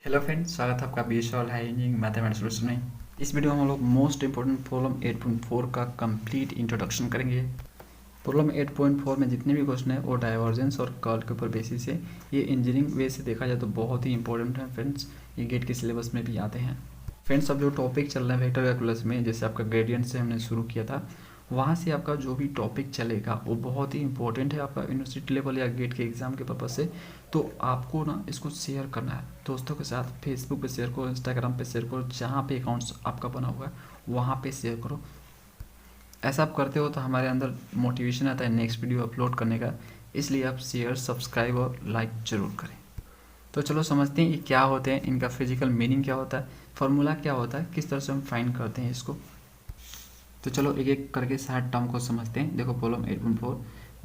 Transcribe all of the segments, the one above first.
Hello friends, स्वागत है आपका BSc all high engineering mathematics solution में। इस वीडियो में हम लोग मोस्ट इंपोर्टेंट प्रॉब्लम 8.4 का कंप्लीट इंट्रोडक्शन करेंगे। प्रॉब्लम 8.4 में जितने भी क्वेश्चन है वो डाइवर्जेंस और कर्ल के ऊपर बेसिस है। ये इंजीनियरिंग वे से देखा जाए तो बहुत ही इंपॉर्टेंट है फ्रेंड्स, ये गेट के सिलेबस में भी आते हैं। फ्रेंड्स, अब जो टॉपिक चल रहा है वेक्टर कैलकुलस में, जैसे आपका ग्रेडियंट से हमने शुरू किया था, वहाँ से आपका जो भी टॉपिक चलेगा वो बहुत ही इंपॉर्टेंट है आपका यूनिवर्सिटी लेवल या गेट के एग्ज़ाम के पर्पज़ से। तो आपको ना इसको शेयर करना है दोस्तों के साथ, फेसबुक पे शेयर करो, इंस्टाग्राम पे शेयर करो, जहाँ पे अकाउंट्स आपका बना हुआ है वहाँ पे शेयर करो। ऐसा आप करते हो तो हमारे अंदर मोटिवेशन आता है नेक्स्ट वीडियो अपलोड करने का, इसलिए आप शेयर, सब्सक्राइब और लाइक ज़रूर करें। तो चलो समझते हैं ये क्या होते हैं, इनका फिजिकल मीनिंग क्या होता है, फार्मूला क्या होता है, किस तरह से हम फाइंड करते हैं इसको। तो चलो एक एक करके सारे टर्म को समझते हैं। देखो प्रॉब्लम 8.4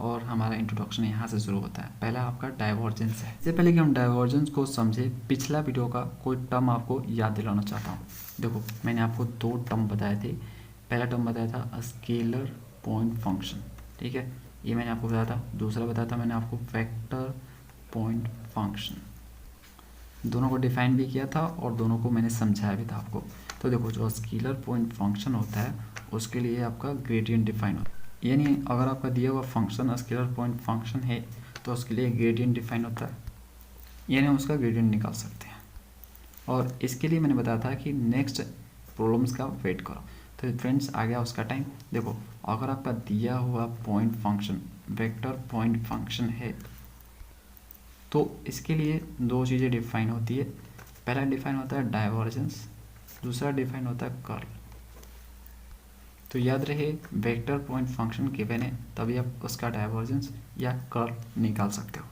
और हमारा इंट्रोडक्शन यहाँ से शुरू होता है। पहला आपका डाइवर्जेंस है। इससे पहले कि हम डाइवर्जेंस को समझे, पिछला वीडियो का कोई टर्म आपको याद दिलाना चाहता हूँ। देखो मैंने आपको दो टर्म बताए थे। पहला टर्म बताया था स्केलर पॉइंट फंक्शन, ठीक है, ये मैंने आपको बताया था। दूसरा बताया था मैंने आपको वेक्टर पॉइंट फंक्शन। दोनों को डिफाइन भी किया था और दोनों को मैंने समझाया भी था आपको। तो देखो जो स्केलर पॉइंट फंक्शन होता है उसके लिए आपका ग्रेडियंट डिफाइन होता है, यानी अगर आपका दिया हुआ फंक्शन स्केलर पॉइंट फंक्शन है तो उसके लिए ग्रेडियंट डिफाइन होता है, यानी हम उसका ग्रेडियंट निकाल सकते हैं। और इसके लिए मैंने बताया था कि नेक्स्ट प्रॉब्लम्स का वेट करो। तो फ्रेंड्स आ गया उसका टाइम। देखो अगर आपका दिया हुआ point function vector point function है तो इसके लिए दो चीज़ें डिफाइन होती है। पहला डिफाइन होता है डाइवर्जेंस, दूसरा डिफाइन होता है कर्ल। तो याद रहे वेक्टर पॉइंट फंक्शन गिवन है तभी आप उसका डाइवर्जेंस या कर्ल निकाल सकते हो।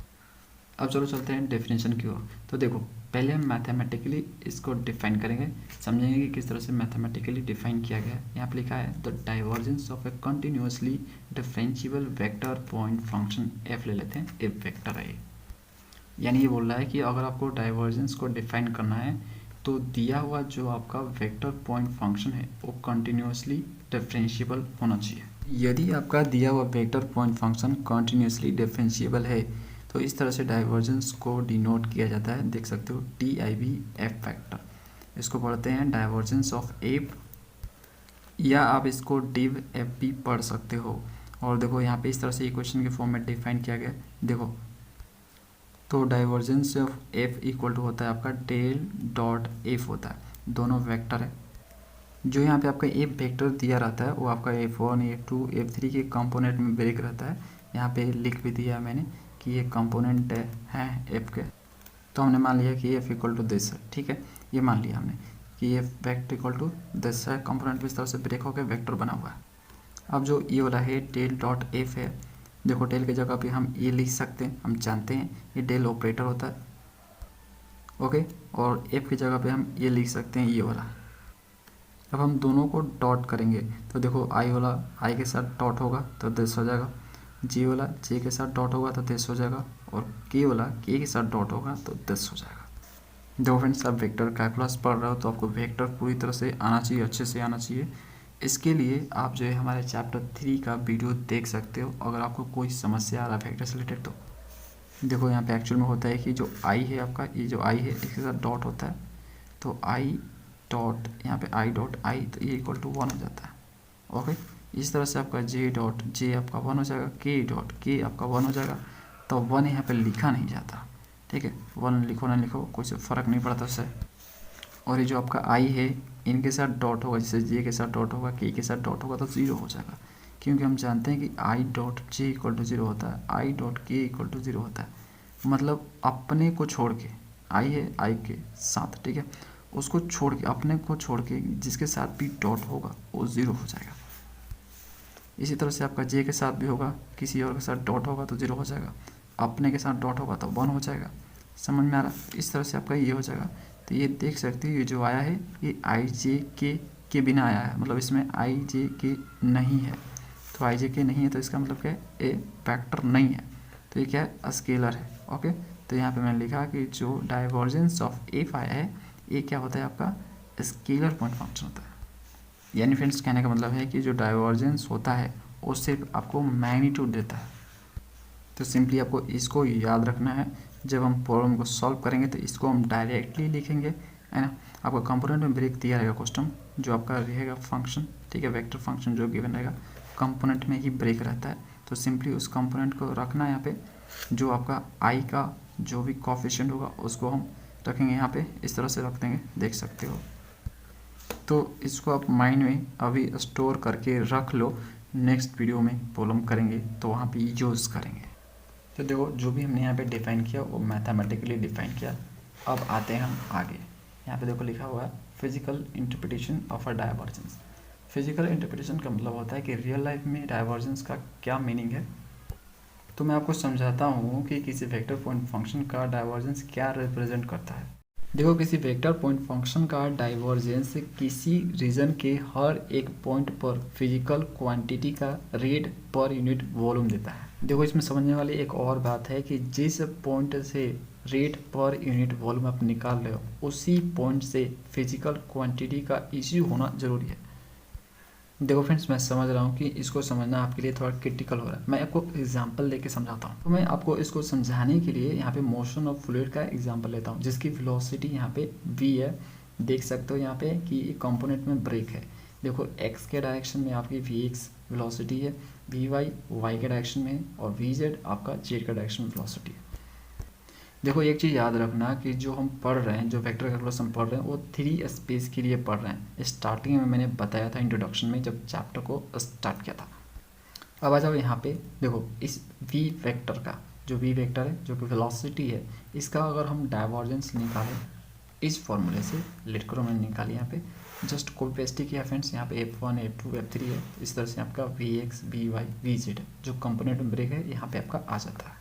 अब चलो चलते हैं डेफिनेशन की ओर। तो देखो पहले हम मैथमेटिकली इसको डिफाइन करेंगे, समझेंगे कि किस तरह से मैथमेटिकली डिफाइन किया गया है। यहाँ पर लिखा है the divergence of A continuously differentiable vector point function, F ले लेते हैं, एफ वेक्टर है। यानी ये बोल रहा है कि अगर आपको डाइवर्जेंस को डिफाइन करना है तो दिया हुआ जो आपका वेक्टर पॉइंट फंक्शन है वो कंटिन्यूसली डिफरेंशिएबल होना चाहिए। यदि आपका दिया हुआ vector point function continuously differentiable है तो इस तरह से डाइवर्जेंस को डिनोट किया जाता है। देख सकते हो DIV एफ फैक्टर, इसको पढ़ते हैं डाइवर्जेंस ऑफ एफ, या आप इसको डिव एफ भी पढ़ सकते हो। और देखो यहाँ पे इस तरह से इक्वेशन के फॉर्म में डिफाइन किया गया। देखो तो divergence of F equal to होता है आपका डेल डॉट एफ होता है, दोनों वेक्टर है। जो यहाँ पे आपका एफ वेक्टर दिया रहता है वो आपका F1 F2 F3 के कंपोनेंट में ब्रेक रहता है। यहाँ पे लिख भी दिया है मैंने कि ये कंपोनेंट है एफ के। तो हमने मान लिया कि एफ इक्वल टू दिस है, ठीक है, ये मान लिया हमने कि F vector equal to this है, कंपोनेंट इस तरह से ब्रेक होकर वेक्टर बना हुआ है। अब जो ये वाला है डेल डॉट एफ है, देखो डेल की जगह पे हम ये लिख सकते हैं, हम जानते हैं ये डेल ऑपरेटर होता है, ओके। और एफ की जगह पे हम ये लिख सकते हैं ये वाला। अब हम दोनों को डॉट करेंगे तो देखो आई वाला आई के साथ डॉट होगा तो दिस हो जाएगा, जी वाला जे के साथ डॉट होगा तो दिस हो जाएगा, और के वाला के के साथ डॉट होगा तो दिस हो जाएगा। देखो फ्रेंड्स, आप वेक्टर कैलकुलस पढ़ रहे हो तो आपको वेक्टर पूरी तरह से आना चाहिए, अच्छे से आना चाहिए। इसके लिए आप जो है हमारे चैप्टर 3 का वीडियो देख सकते हो अगर आपको कोई समस्या आ रहा है वेक्टर से रिलेटेड। तो देखो यहाँ पे एक्चुअल में होता है कि जो आई है आपका, ये जो आई है इसके साथ डॉट होता है, तो आई डॉट यहाँ पे आई डॉट आई, तो ये इक्वल टू 1 हो जाता है, ओके। इस तरह से आपका जे डॉट जे आपका 1 हो जाएगा, के डॉट के आपका 1 हो जाएगा। तो 1 यहाँ पे लिखा नहीं जाता, ठीक है, 1 लिखो ना लिखो कोई से फ़र्क नहीं पड़ता उससे। और ये जो आपका आई है इनके साथ डॉट होगा, जैसे जे के साथ डॉट होगा, के साथ डॉट होगा तो 0 हो जाएगा, क्योंकि हम जानते हैं कि i dot j equal to 0 होता है, i dot k equal to 0 होता है। मतलब अपने को छोड़ के, आई है आई के साथ, ठीक है, उसको छोड़ के, अपने को छोड़ के जिसके साथ भी डॉट होगा वो 0 हो जाएगा। इसी तरह से आपका जे के साथ भी होगा, किसी और के साथ डॉट होगा तो 0 हो जाएगा, अपने के साथ डॉट होगा तो 1 हो जाएगा। समझ में आ रहा है? इस तरह से आपका ये हो जाएगा। तो ये देख सकते हो ये जो आया है ये आई जे के बिना आया है, मतलब इसमें आई जे के नहीं है। तो आई जे के नहीं है तो इसका मतलब क्या है, ए फैक्टर नहीं है, तो ये क्या है, स्केलर है, ओके। तो यहाँ पे मैंने लिखा कि जो डाइवर्जेंस ऑफ एफ आया है ये क्या होता है, आपका स्केलर पॉइंट फंक्शन होता है। यानी फ्रेंड्स कहने का मतलब है कि जो डाइवर्जेंस होता है वो सिर्फ आपको मैग्नीट्यूड देता है। तो सिंपली आपको इसको याद रखना है जब हम प्रॉब्लम को सॉल्व करेंगे तो इसको हम डायरेक्टली लिखेंगे, है ना। आपको कंपोनेंट में ब्रेक दिया रहेगा क्वेश्चन, जो आपका रहेगा फंक्शन, ठीक है, वेक्टर फंक्शन जो गिवन रहेगा कंपोनेंट में ही ब्रेक रहता है। तो सिंपली उस कंपोनेंट को रखना है यहाँ पे, जो आपका आई का जो भी कोफिशिएंट होगा उसको हम रखेंगे यहाँ पे, इस तरह से रख देंगे, देख सकते हो। तो इसको आप माइंड में अभी स्टोर करके रख लो, नेक्स्ट वीडियो में प्रॉब्लम करेंगे तो वहाँ पे यूज़ करेंगे। तो देखो जो भी हमने यहाँ पे डिफाइन किया वो मैथमेटिकली डिफाइन किया। अब आते हैं हम आगे, यहाँ पे देखो लिखा हुआ है physical interpretation of a divergence. Physical interpretation का मतलब होता है कि रियल लाइफ में डायवर्जेंस का क्या मीनिंग है। तो मैं आपको समझाता हूँ कि किसी वेक्टर पॉइंट फंक्शन का डायवर्जेंस क्या रिप्रेजेंट करता है। देखो किसी वेक्टर पॉइंट फंक्शन का डाइवर्जेंस किसी रीजन के हर एक पॉइंट पर फिजिकल क्वांटिटी का रेट पर यूनिट वॉल्यूम देता है। देखो इसमें समझने वाली एक और बात है कि जिस पॉइंट से रेट पर यूनिट वॉल्यूम आप निकाल रहे हो उसी पॉइंट से फिजिकल क्वांटिटी का इश्यू होना जरूरी है। देखो फ्रेंड्स मैं समझ रहा हूँ कि इसको समझना आपके लिए थोड़ा क्रिटिकल हो रहा है, मैं आपको एग्जांपल लेके समझाता हूँ। तो मैं आपको इसको समझाने के लिए यहाँ पे मोशन ऑफ फ्लूइड का एग्जांपल लेता हूँ, जिसकी वेलोसिटी यहाँ पे v है। देख सकते हो यहाँ पे कि कंपोनेंट में ब्रेक है। देखो x के डायरेक्शन में आपकी vx वेलोसिटी है, vy y के डायरेक्शन में है, और vz आपका z के डायरेक्शन में वेलोसिटी है। देखो एक चीज़ याद रखना कि जो हम पढ़ रहे हैं, जो वेक्टर कैलकुलस हम पढ़ रहे हैं वो 3 स्पेस के लिए पढ़ रहे हैं। स्टार्टिंग में मैंने बताया था इंट्रोडक्शन में जब चैप्टर को स्टार्ट किया था। अब आ जाओ यहाँ पे, देखो इस v वेक्टर का, जो v वेक्टर है जो कि वेलोसिटी है, इसका अगर हम डाइवर्जेंस निकालें इस फॉर्मूले से, लेट करो मैंने निकाली यहाँ पे, जस्ट कॉपी पेस्ट किया फ्रेंड्स। यहाँ पे F1 F2 F3 है, इस तरह से आपका Vx Vy Vz जो कंपोनेंट में ब्रेक है यहाँ पे आपका आ जाता है।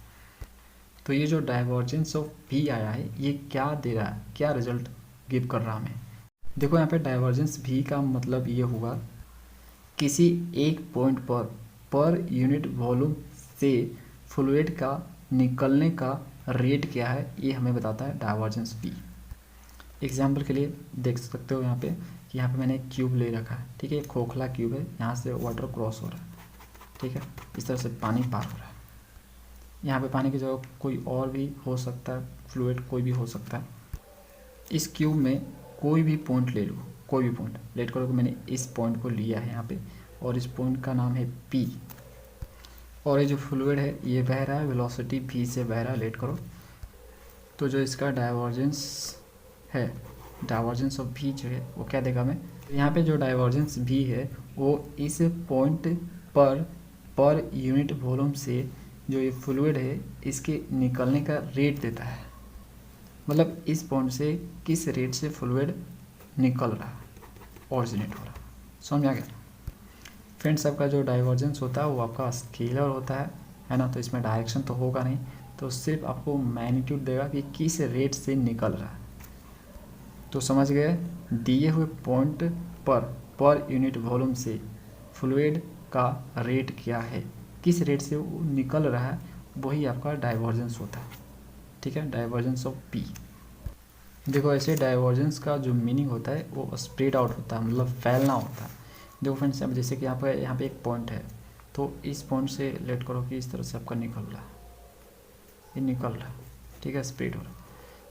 तो ये जो डाइवर्जेंस ऑफ v आया है ये क्या दे रहा है, क्या रिजल्ट गिव कर रहा हमें। देखो यहाँ पे डाइवर्जेंस v का मतलब ये हुआ किसी एक पॉइंट पर यूनिट वॉल्यूम से फ्लूइड का निकलने का रेट क्या है, ये हमें बताता है डाइवर्जेंस v। एग्जाम्पल के लिए देख सकते हो यहाँ पे कि यहाँ पे मैंने एक क्यूब ले रखा है, ठीक है, खोखला क्यूब है, यहाँ से वाटर क्रॉस हो रहा है, ठीक है, इस तरह से पानी पार हो रहा है। यहाँ पे पानी की जगह कोई और भी हो सकता है, फ्लूइड कोई भी हो सकता है। इस क्यूब में कोई भी पॉइंट ले लो, कोई भी पॉइंट लेट करो कि मैंने इस पॉइंट को लिया है यहाँ पे, और इस पॉइंट का नाम है P, और ये जो फ्लूइड है ये बह रहा है वेलोसिटी v से बह रहा है, लेट करो। तो जो इसका डाइवर्जेंस है, डाइवर्जेंस ऑफ v जो है वो क्या देगा हमें, यहाँ पे जो डाइवर्जेंस v है वो इस पॉइंट पर यूनिट वॉल्यूम से जो ये फ्लूइड है इसके निकलने का रेट देता है। मतलब इस पॉइंट से किस रेट से फ्लूइड निकल रहा है, ऑरिजिनेट हो रहा है। समझ आ गया फ्रेंड्स। आपका जो डाइवर्जेंस होता है वो आपका स्केलर होता है ना, तो इसमें डायरेक्शन तो होगा नहीं, तो सिर्फ आपको मैग्नीट्यूड देगा कि किस रेट से निकल रहा है। तो समझ गए, दिए हुए पॉइंट पर यूनिट वॉल्यूम से फ्लूइड का रेट क्या है, किस रेट से वो निकल रहा है, वही आपका डाइवर्जेंस होता है, ठीक है, डाइवर्जेंस ऑफ P। देखो ऐसे डाइवर्जेंस का जो मीनिंग होता है वो स्प्रेड आउट होता है, मतलब फैलना होता है। देखो फ्रेंड्स अब जैसे कि यहाँ पे एक पॉइंट है, तो इस पॉइंट से लेट करो कि इस तरह से आपका निकल रहा है, ये निकल रहा है, ठीक है, स्प्रेड हो रहा है।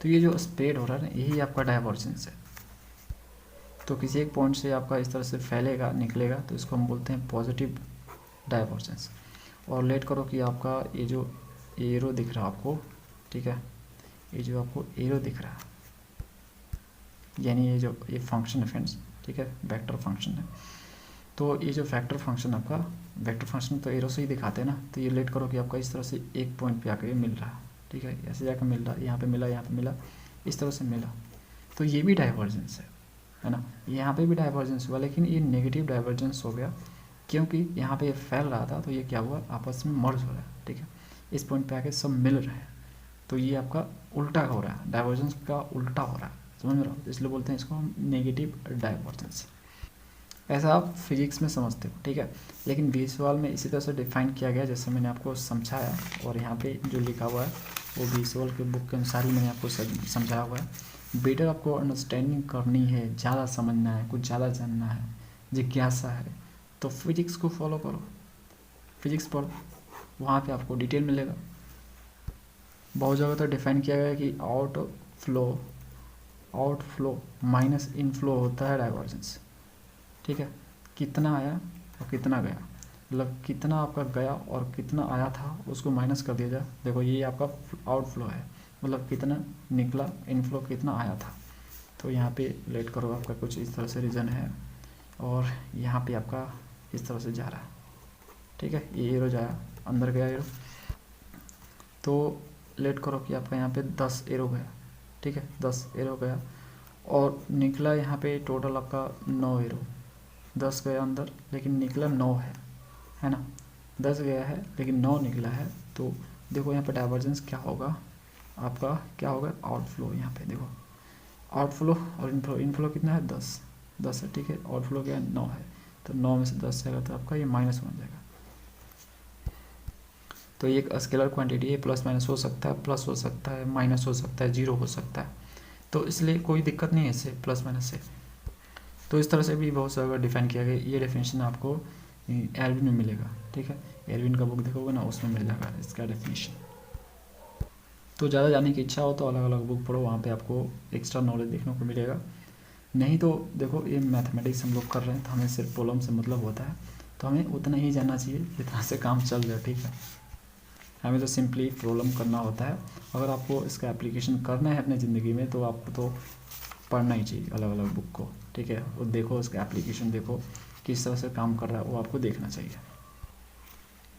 तो ये जो स्प्रेड हो रहा है ना यही आपका डाइवर्जेंस है। तो किसी एक पॉइंट से आपका इस तरह से फैलेगा, निकलेगा, तो इसको हम बोलते हैं पॉजिटिव डाइवर्जेंस। और लेट करो कि आपका ये जो एरो दिख रहा है आपको, ठीक है, ये जो आपको एरो दिख रहा है यानी ये फंक्शन है फ्रेंड्स, ठीक है, वेक्टर फंक्शन है। तो ये जो वेक्टर फंक्शन आपका, वेक्टर फंक्शन तो एरो से ही दिखाते हैं ना, तो ये लेट करो कि आपका इस तरह से एक पॉइंट पे आकर ये मिल रहा है, ठीक है, ऐसे जाकर मिल रहा है, यहाँ पे मिला, यहाँ पे मिला, इस तरह से मिला, तो ये भी डाइवर्जेंस है ना। यहाँ पे भी डाइवर्जेंस हुआ, लेकिन ये नेगेटिव डाइवर्जेंस हो गया क्योंकि यहाँ पे ये फैल रहा था, तो ये क्या हुआ, आपस में मर्ज हो रहा है, ठीक है, इस पॉइंट पे आके सब मिल रहे हैं, तो ये आपका उल्टा हो रहा है, डाइवर्जेंस का उल्टा हो रहा है, समझ रहे हो, इसलिए बोलते हैं इसको हम नेगेटिव डाइवर्जेंस। ऐसा आप फिजिक्स में समझते हो, ठीक है, लेकिन बी सवाल में इसी तरह से डिफाइन किया गया जैसे मैंने आपको समझाया, और यहाँ पे जो लिखा हुआ है वो बी सवाल के बुक के अनुसार ही मैंने आपको समझाया हुआ है। बेटर आपको अंडरस्टैंडिंग करनी है, ज़्यादा समझना है, कुछ ज़्यादा जानना है, जिज्ञासा है, तो फिजिक्स को फॉलो करो, फिजिक्स पढ़ो, वहाँ पे आपको डिटेल मिलेगा। बहुत जगह तो डिफाइन किया गया है कि आउटफ्लो माइनस इनफ्लो होता है डाइवर्जेंस। ठीक है, कितना आया और कितना गया, मतलब कितना आपका गया और कितना आया था उसको माइनस कर दिया जाए। देखो ये आपका आउटफ्लो है, मतलब कितना निकला, इनफ्लो कितना आया था। तो यहाँ पे लेट करो आपका कुछ इस तरह से रीज़न है और यहाँ पे आपका इस तरह से जा रहा है। ठीक है, ये एरो जाया, अंदर गया एरो, तो लेट करो कि आपका यहाँ पे 10 एरो गया। ठीक है, 10 एरो गया और निकला यहाँ पे टोटल आपका 9 एरो। 10 गया अंदर लेकिन निकला 9 है ना। 10 गया है लेकिन 9 निकला है। तो देखो यहाँ पे डाइवर्जेंस क्या होगा आपका, क्या होगा आउटफ्लो। यहाँ पे देखो आउटफ्लो और इनफ्लो कितना है 10 है। ठीक है, आउटफ्लो क्या है 9 है, तो 9 में से 10 जाएगा तो आपका ये माइनस बन जाएगा। तो ये एक स्केलर क्वांटिटी है, प्लस माइनस हो सकता है, प्लस हो सकता है, माइनस हो सकता है, जीरो हो सकता है, तो इसलिए कोई दिक्कत नहीं है इससे प्लस माइनस से। तो इस तरह से भी बहुत सारा डिफाइन किया गया। ये डेफिनेशन आपको एल्विन में मिलेगा। ठीक है, एल्विन का बुक देखोगे ना उसमें मिल जाएगा इसका डेफिनेशन। तो ज़्यादा जानने की इच्छा हो तो अलग अलग बुक पढ़ो, वहाँ पे आपको एक्स्ट्रा नॉलेज देखने को मिलेगा। नहीं तो देखो ये मैथमेटिक्स हम लोग कर रहे हैं तो हमें सिर्फ प्रॉब्लम से मतलब होता है, तो हमें उतना ही जानना चाहिए जितना से काम चल जाए। ठीक है, हमें तो सिंपली प्रॉब्लम करना होता है। अगर आपको इसका एप्लीकेशन करना है अपनी ज़िंदगी में तो आपको तो पढ़ना ही चाहिए अलग अलग बुक को। ठीक है, और देखो उसका एप्लीकेशन, देखो किस तरह से काम कर रहा है वो आपको देखना चाहिए।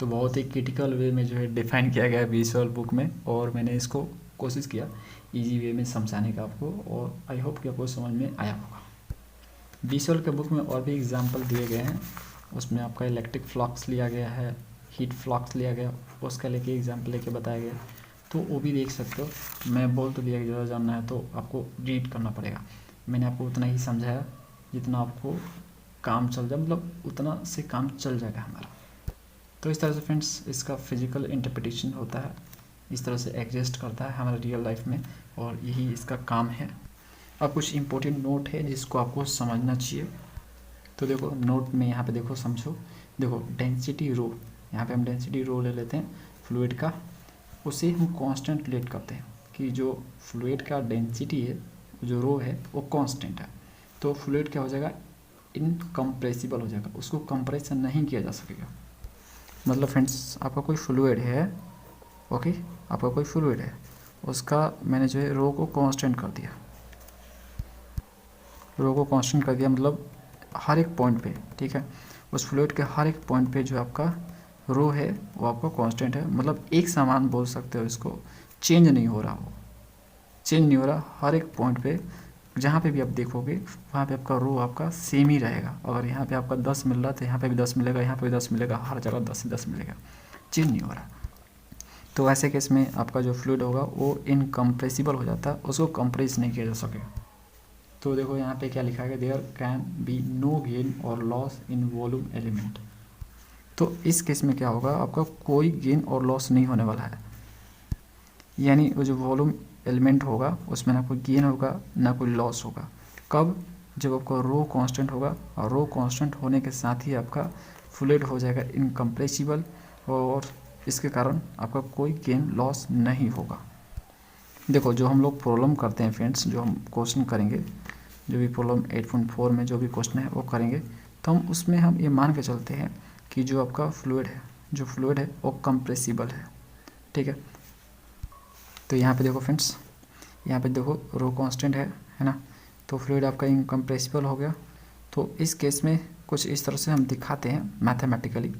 तो बहुत ही क्रिटिकल वे में जो है डिफाइन किया गया है विजुअल बुक में, और मैंने इसको कोशिश किया इजी वे में समझाने का आपको, और आई होप कि आपको समझ में आया होगा। विजुअल के बुक में और भी एग्जाम्पल दिए गए हैं, उसमें आपका इलेक्ट्रिक फ्लक्स लिया गया है, हीट फ्लक्स लिया गया, उसका लेके एग्जाम्पल लेके बताया गया, तो वो भी देख सकते हो। मैं बोल तो दिया कि ज़्यादा जानना है तो आपको रीड करना पड़ेगा। मैंने आपको उतना ही समझाया जितना आपको काम चल जाए, मतलब उतना से काम चल जाएगा हमारा। तो इस तरह से फ्रेंड्स इसका फिजिकल इंटरप्रिटेशन होता है, इस तरह से एग्जिस्ट करता है हमारे रियल लाइफ में, और यही इसका काम है। अब कुछ इंपॉर्टेंट नोट है जिसको आपको समझना चाहिए। तो देखो नोट में यहाँ पे देखो समझो, देखो डेंसिटी रो, यहाँ पे हम डेंसिटी रो ले लेते हैं फ्लूइड का, उसे हम कांस्टेंट लेट करते हैं कि जो फ्लूइड का डेंसिटी है, जो रो है वो कांस्टेंट है, तो फ्लूइड क्या हो जाएगा इनकम्प्रेसिबल हो जाएगा, उसको कंप्रेस नहीं किया जा सकेगा। मतलब फ्रेंड्स आपका कोई फ्लूइड है, ओके, आपका कोई फ्लूइड है, उसका मैंने जो है रो को कांस्टेंट कर दिया, रो को कांस्टेंट कर दिया मतलब हर एक पॉइंट पे। ठीक है, उस फ्लूइड के हर एक पॉइंट पे जो आपका रो है वो आपका कांस्टेंट है, मतलब एक समान बोल सकते हो इसको, चेंज नहीं हो रहा, वो चेंज नहीं हो रहा हर एक पॉइंट पे। जहाँ पे भी आप देखोगे वहाँ पे आपका रो आपका सेम ही रहेगा। अगर यहाँ पे आपका 10 मिल रहा है तो यहाँ पे भी 10 मिलेगा, यहाँ पे भी 10 मिलेगा, हर जगह 10 से 10 मिलेगा, चेंज नहीं हो रहा। तो ऐसे केस में आपका जो फ्लूइड होगा वो इनकम्प्रेसिबल हो जाता है, उसको कंप्रेस नहीं किया जा सकेगा। तो देखो यहाँ पे क्या लिखा है, there can be no gain और लॉस इन वॉल्यूम एलिमेंट। तो इस केस में क्या होगा, आपका कोई गेन और लॉस नहीं होने वाला है, यानी वो जो वॉल्यूम एलिमेंट होगा उसमें ना कोई गेन होगा ना कोई लॉस होगा। कब, जब आपका रो कांस्टेंट होगा, और रो कांस्टेंट होने के साथ ही आपका फ्लूइड हो जाएगा इनकम्प्रेसिबल, और इसके कारण आपका कोई गेन लॉस नहीं होगा। देखो जो हम लोग प्रॉब्लम करते हैं फ्रेंड्स, जो हम क्वेश्चन करेंगे, जो भी प्रॉब्लम 8.4 में जो भी क्वेश्चन है वो करेंगे, तो हम उसमें हम ये मान के चलते हैं कि जो आपका फ्लूइड है, जो फ्लूइड है वो कंप्रेसिबल है। ठीक है, तो यहाँ पे देखो फ्रेंड्स, यहाँ पे देखो रो कांस्टेंट है ना, तो फ्लूइड आपका इनकम्प्रेसिबल हो गया। तो इस केस में कुछ इस तरह से हम दिखाते हैं मैथमेटिकली।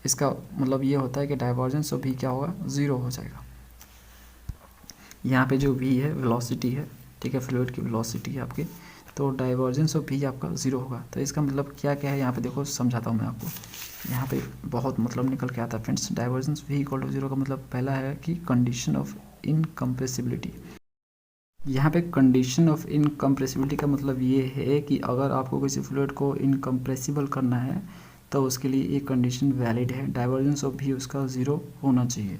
इसका मतलब ये होता है कि डाइवर्जेंस ऑफ भी क्या होगा, ज़ीरो हो जाएगा। यहाँ पे जो v है वेलोसिटी है, ठीक है, फ्लूइड की वेलोसिटी है आपकी, तो डाइवर्जेंस ऑफ v आपका ज़ीरो होगा। तो इसका मतलब क्या क्या है, यहाँ पे देखो समझाता हूँ मैं आपको। यहाँ पे बहुत मतलब निकल के आता है friends. Divergence v equal to zero का मतलब पहला है कि कंडीशन ऑफ इनकम्प्रेसिबिलिटी। यहाँ पे कंडीशन ऑफ इनकम्प्रेसिबिलिटी का मतलब ये है कि अगर आपको किसी फ्लूइड को इनकम्प्रेसिबल करना है तो उसके लिए ये कंडीशन वैलिड है, डाइवर्जेंस ऑफ v उसका ज़ीरो होना चाहिए।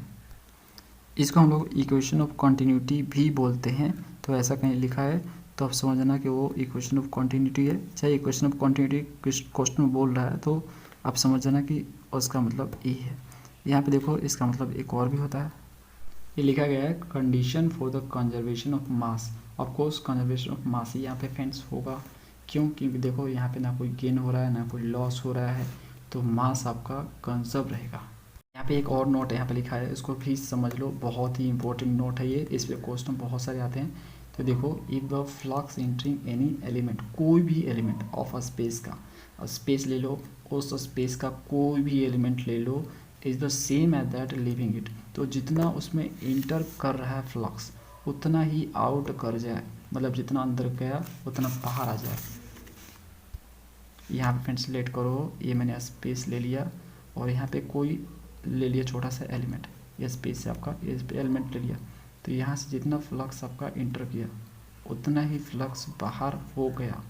इसको हम लोग इक्वेशन ऑफ कॉन्टीन्यूटी भी बोलते हैं। तो ऐसा कहीं लिखा है तो आप समझना कि वो इक्वेशन ऑफ कॉन्टीन्यूटी है। चाहे इक्वेशन ऑफ कॉन्टीन्यूटी क्वेश्चन में बोल रहा है तो आप समझ जाना कि उसका मतलब ये है। यहाँ पे देखो इसका मतलब एक और भी होता है, ये लिखा गया है condition for the conservation of mass. Of course conservation of mass ही यहाँ पे फ्रेंड्स होगा, क्यों? क्योंकि देखो यहाँ पे ना कोई गेन हो रहा है ना कोई लॉस हो रहा है, तो मास आपका कंजर्व रहेगा। यहाँ पे एक और नोट यहाँ पे लिखा है, इसको भी समझ लो, बहुत ही इंपॉर्टेंट नोट है ये, इस पे क्वेश्चन बहुत सारे आते हैं। तो देखो, if the flux entering any element, कोई भी एलिमेंट ऑफ अ स्पेस का, स्पेस ले लो, उस स्पेस का कोई भी एलिमेंट ले लो, is the same as that leaving it, तो जितना उसमें इंटर कर रहा है फ्लक्स उतना ही आउट कर जाए, मतलब जितना अंदर गया उतना बाहर आ जाए। यहाँ पे फ्रेंड्स लेट करो, ये मैंने स्पेस ले लिया और यहाँ पे कोई ले लिया छोटा सा एलिमेंट, ये स्पेस से आपका ये एलिमेंट ले लिया, तो यहाँ से जितना फ्लक्स आपका इंटर किया उतना ही फ्लक्स बाहर हो गया,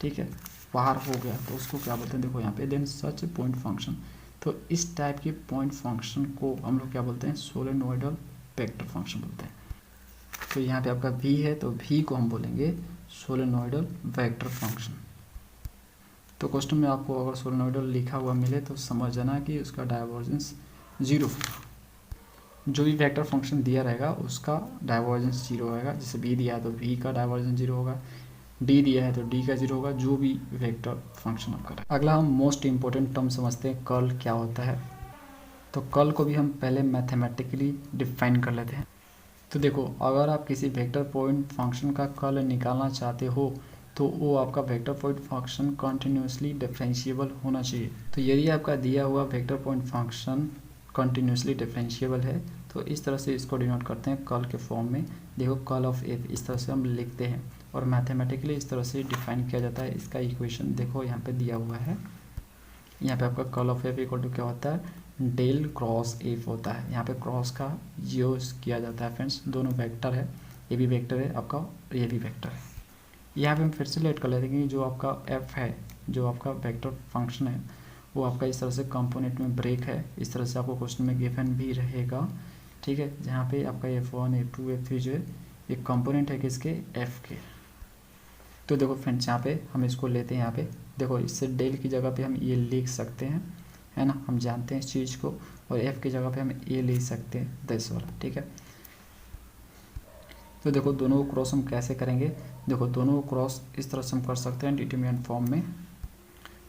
ठीक है, बाहर हो गया, तो उसको क्या बोलते हैं, देखो यहाँ पे देन सच पॉइंट फंक्शन। तो इस टाइप के पॉइंट फंक्शन को हम लोग क्या बोलते हैं, सोलेनोइडल वेक्टर फंक्शन बोलते हैं। तो यहाँ पे आपका v है, तो v को हम बोलेंगे सोलेनोइडल वेक्टर फंक्शन। तो क्वेश्चन में आपको अगर सोलेनोइडल लिखा हुआ मिले तो समझ जाना कि उसका डाइवर्जेंस जीरो होगा, जो भी वेक्टर फंक्शन दिया रहेगा उसका डाइवर्जेंस जीरो होगा। जैसे v दिया है तो v का डाइवर्जेंस जीरो होगा, d दिया है तो d का जीरो होगा, जो भी वेक्टर फंक्शन आपका रहेगा। अगला हम मोस्ट इंपॉर्टेंट टर्म समझते हैं, कर्ल क्या होता है। तो कर्ल को भी हम पहले मैथमेटिकली डिफाइन कर लेते हैं। तो देखो, अगर आप किसी वेक्टर पॉइंट फंक्शन का कर्ल निकालना चाहते हो तो वो आपका vector point function continuously differentiable होना चाहिए। तो यदि आपका दिया हुआ vector point function continuously differentiable है तो इस तरह से इसको डिनोट करते हैं कर्ल के फॉर्म में। देखो, कर्ल ऑफ एफ इस तरह से हम लिखते हैं और मैथमेटिकली इस तरह से डिफाइन किया जाता है। इसका इक्वेशन देखो यहाँ पे दिया हुआ है, यहाँ पे आपका curl of F equal to क्या होता है, डेल क्रॉस एफ होता है। यहाँ पे क्रॉस का यूज़ किया जाता है फ्रेंड्स, दोनों वेक्टर है, ये भी वेक्टर है आपका, ये भी वेक्टर है। यहाँ पे हम फिर से लेट कर लेते हैं कि जो आपका एफ है, जो आपका वेक्टर फंक्शन है, वो आपका इस तरह से कंपोनेंट में ब्रेक है, इस तरह से आपको क्वेश्चन में गिवन भी रहेगा, ठीक है। जहाँ पे आपका F1 F2 F3 जो है ये कंपोनेंट है किसके, एफ के। तो देखो फ्रेंड्स, यहाँ पे हम इसको लेते हैं, यहाँ पे देखो, इससे डेल की जगह पे हम ये लिख सकते हैं, है ना, हम जानते हैं इस चीज़ को, और एफ की जगह पे हम ए लिख सकते हैं 10 वाला, ठीक है। तो देखो, दोनों को क्रॉस हम कैसे करेंगे, देखो दोनों को क्रॉस इस तरह से हम कर सकते हैं डिटरमिनेंट फॉर्म में।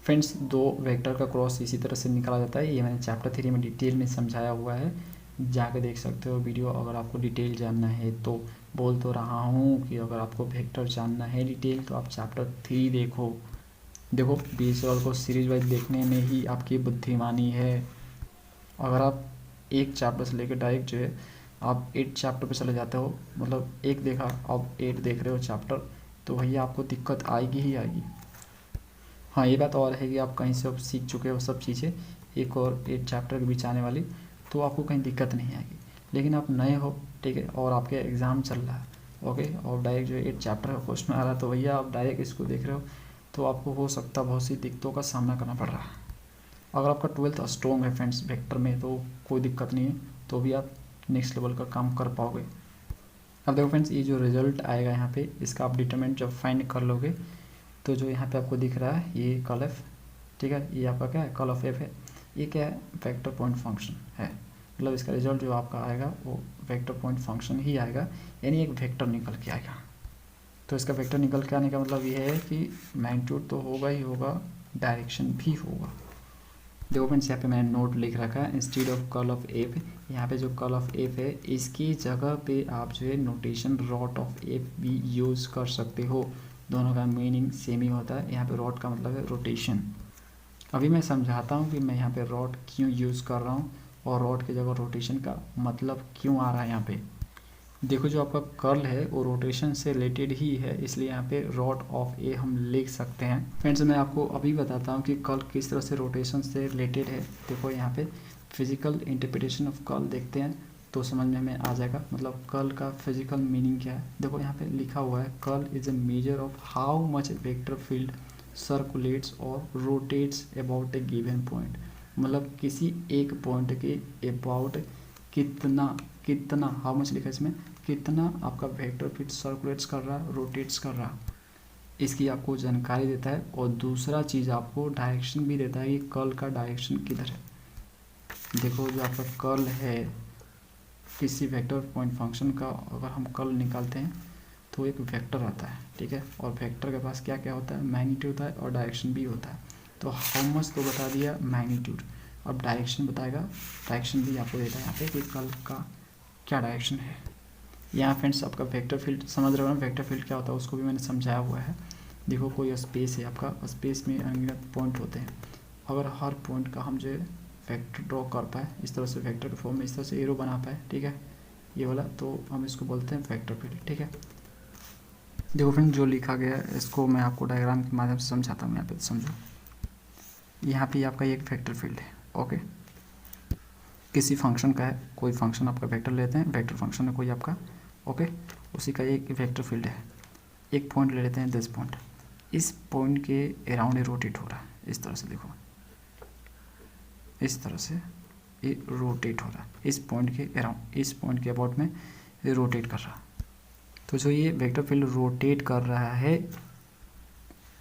फ्रेंड्स, दो वेक्टर का क्रॉस इसी तरह से निकाला जाता है, ये मैंने चैप्टर 3 में डिटेल में समझाया हुआ है, जाके देख सकते हो वीडियो अगर आपको डिटेल जानना है तो। बोल तो रहा हूँ कि अगर आपको वेक्टर जानना है डिटेल तो आप चैप्टर 3 देखो। देखो, बीएसएल को सीरीज वाइज देखने में ही आपकी बुद्धिमानी है। अगर आप एक चैप्टर से लेकर डायरेक्ट जो है आप 8 चैप्टर पे चले जाते हो, मतलब एक देखा आप 8 देख रहे हो चैप्टर, तो भैया आपको दिक्कत आएगी ही आएगी। हाँ, ये बात और है कि आप कहीं से अब सीख चुके हो सब चीज़ें, एक और 8 चैप्टर के बीच आने वाली, तो आपको कहीं दिक्कत नहीं आएगी। लेकिन आप नए हो, ठीक है, और आपके एग्ज़ाम चल रहा है, ओके, और डायरेक्ट जो है 8 चैप्टर का क्वेश्चन आ रहा है, तो भैया आप डायरेक्ट इसको देख रहे हो तो आपको हो सकता है बहुत सी दिक्कतों का सामना करना पड़ रहा है। अगर आपका 12th स्ट्रॉन्ग है फ्रेंड्स वेक्टर में तो कोई दिक्कत नहीं है, तो भी आप नेक्स्ट लेवल का काम कर पाओगे। अब देखो फ्रेंड्स, ये जो रिजल्ट आएगा यहाँ पे, इसका आप डिटरमिनेंट जब फाइंड कर लोगे तो जो यहाँ पे आपको दिख रहा है ये कर्ल एफ, ठीक है, ये आपका क्या है, कर्ल ऑफ एफ है, ये क्या है, वेक्टर पॉइंट फंक्शन है, मतलब इसका रिजल्ट जो आपका आएगा वो वेक्टर पॉइंट फंक्शन ही आएगा, यानी एक वेक्टर निकल के आएगा। तो इसका वेक्टर निकल के आने का मतलब ये है कि मैग्नीट्यूड तो होगा ही होगा, डायरेक्शन भी होगा। देखो फ्रेंड्स, यहाँ पे मैंने नोट लिख रखा है, instead of curl of F, यहाँ पे जो कर्ल ऑफ एफ है इसकी जगह पे आप जो है नोटेशन रॉट ऑफ एफ भी यूज़ कर सकते हो, दोनों का मीनिंग सेम ही होता है। यहाँ पे रॉट का मतलब है रोटेशन। अभी मैं समझाता हूँ कि मैं यहाँ पे रॉट क्यों यूज़ कर रहा हूँ और रॉट की जगह रोटेशन का मतलब क्यों आ रहा है यहाँ पे। देखो, जो आपका कर्ल है वो रोटेशन से रिलेटेड ही है, इसलिए यहाँ पे रॉट ऑफ ए हम लिख सकते हैं। फ्रेंड्स, मैं आपको अभी बताता हूँ कि कर्ल किस तरह से रोटेशन से रिलेटेड है। देखो, यहाँ पे फिजिकल इंटरप्रिटेशन ऑफ कर्ल देखते हैं तो समझ में हमें आ जाएगा, मतलब कर्ल का फिजिकल मीनिंग क्या है। देखो, यहाँ पे लिखा हुआ है, curl is a measure of how much vector field circulates और rotates about a given point, मतलब किसी एक पॉइंट के अबाउट कितना हाउ मच लिखा है इसमें, कितना आपका वेक्टर फील्ड सर्कुलेट्स कर रहा है, रोटेट्स कर रहा है, इसकी आपको जानकारी देता है। और दूसरा चीज़ आपको डायरेक्शन भी देता है कि कर्ल का डायरेक्शन किधर है। देखो, जो आपका कर्ल है किसी वेक्टर पॉइंट फंक्शन का अगर हम कर्ल निकालते हैं तो एक वेक्टर आता है, ठीक है, और वेक्टर के पास क्या क्या होता है, मैग्नीट्यूड होता है और डायरेक्शन भी होता है। तो हाउ मच तो बता दिया मैग्नीट्यूड, अब डायरेक्शन बताएगा, डायरेक्शन भी आपको देता है यहाँ पे कि कर्ल का क्या डायरेक्शन है। यहाँ फ्रेंड्स आपका वेक्टर फील्ड समझ रहे हो ना, वेक्टर फील्ड क्या होता है उसको भी मैंने समझाया हुआ है। देखो कोई स्पेस है आपका, स्पेस में अनगिनत पॉइंट होते हैं, अगर हर पॉइंट का हम जो है वेक्टर ड्रॉ कर पाए, इस तरह से वेक्टर के फॉर्म में इस तरह से एरो बना पाए, ठीक है, ये वाला, तो हम इसको बोलते हैं वेक्टर फील्ड, ठीक है। देखो फ्रेंड जो लिखा गया है इसको मैं आपको डायग्राम के माध्यम से समझाता हूँ, यहाँ पे समझो। यहाँ पे आपका एक वेक्टर फील्ड है, ओके, किसी फंक्शन का है, कोई फंक्शन आपका वेक्टर लेते हैं, वेक्टर फंक्शन है कोई आपका, ओके, उसी का एक वेक्टर फील्ड है, एक पॉइंट ले लेते हैं 10 पॉइंट, इस पॉइंट के अराउंड रोटेट हो रहा है, इस तरह से देखो, इस तरह से ये रोटेट हो रहा है, इस पॉइंट के अराउंड, इस पॉइंट के अबाउट में ये रोटेट कर रहा है। तो जो ये वेक्टर फील्ड रोटेट कर रहा है,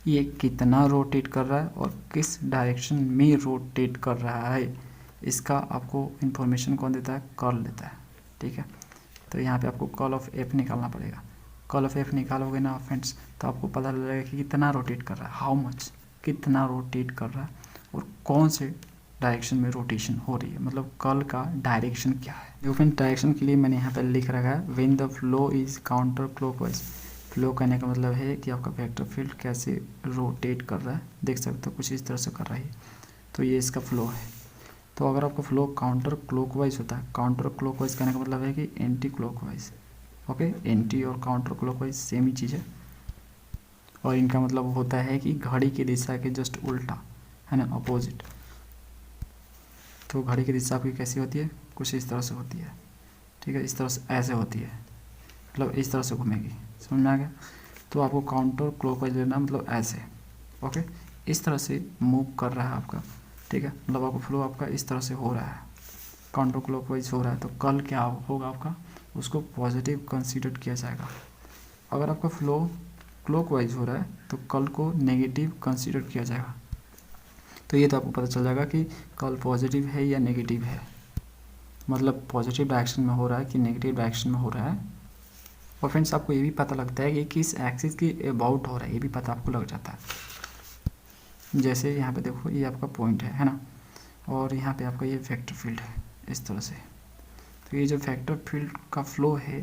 ये कितना रोटेट कर रहा है और किस डायरेक्शन में रोटेट कर रहा है, इसका आपको इन्फॉर्मेशन कौन देता है, कर्ल देता है, ठीक है। तो यहाँ पे आपको कर्ल ऑफ एफ निकालना पड़ेगा, कर्ल ऑफ एफ निकालोगे ना फ्रेंड्स तो आपको पता लग जाएगा कि कितना रोटेट कर रहा है, हाउ मच, कितना रोटेट कर रहा है और कौन से डायरेक्शन में रोटेशन हो रही है, मतलब कर्ल का डायरेक्शन क्या है। देखो फ्रेंड डायरेक्शन के लिए मैंने यहाँ पे लिख रखा है when the flow is counter clockwise, flow करने का मतलब है कि आपका वेक्टर फील्ड कैसे रोटेट कर रहा है, देख सकते हो कुछ इस तरह से कर रहा है, तो ये इसका फ्लो है। तो अगर आपका फ्लो काउंटर क्लॉकवाइज होता है, काउंटर क्लॉकवाइज कहने का मतलब है कि एंटी क्लॉकवाइज, ओके, एंटी और काउंटर क्लॉकवाइज सेम ही चीज़ है, और इनका मतलब होता है कि घड़ी की दिशा के जस्ट उल्टा, है ना, अपोजिट। तो घड़ी की दिशा आपकी कैसी होती है, कुछ इस तरह से होती है, ठीक है, इस तरह से ऐसे होती है, मतलब इस तरह से घूमेगी, समझ में आ गया। तो आपको काउंटर क्लॉकवाइज लेना मतलब ऐसे, ओके, इस तरह से मूव कर रहा है आपका, ठीक है, मतलब आपका फ्लो आपका इस तरह से हो रहा है, काउंटर क्लॉकवाइज हो रहा है, तो कर्ल क्या होगा आपका, उसको पॉजिटिव कंसीडर किया जाएगा। अगर आपका फ्लो क्लॉकवाइज हो रहा है तो कर्ल को नेगेटिव कंसीडर किया जाएगा। तो ये तो आपको पता चल जाएगा कि कर्ल पॉजिटिव है या नेगेटिव है, मतलब पॉजिटिव डायरेक्शन में हो रहा है कि नेगेटिव डायरेक्शन में हो रहा है। और फ्रेंड्स आपको ये भी पता लगता है कि किस एक्सिस के अबाउट हो रहा है, ये भी पता आपको लग जाता है। जैसे यहाँ पे देखो ये आपका पॉइंट है ना, और यहाँ पे आपका ये वेक्टर फील्ड है इस तरह से। तो ये जो वेक्टर फील्ड का फ्लो है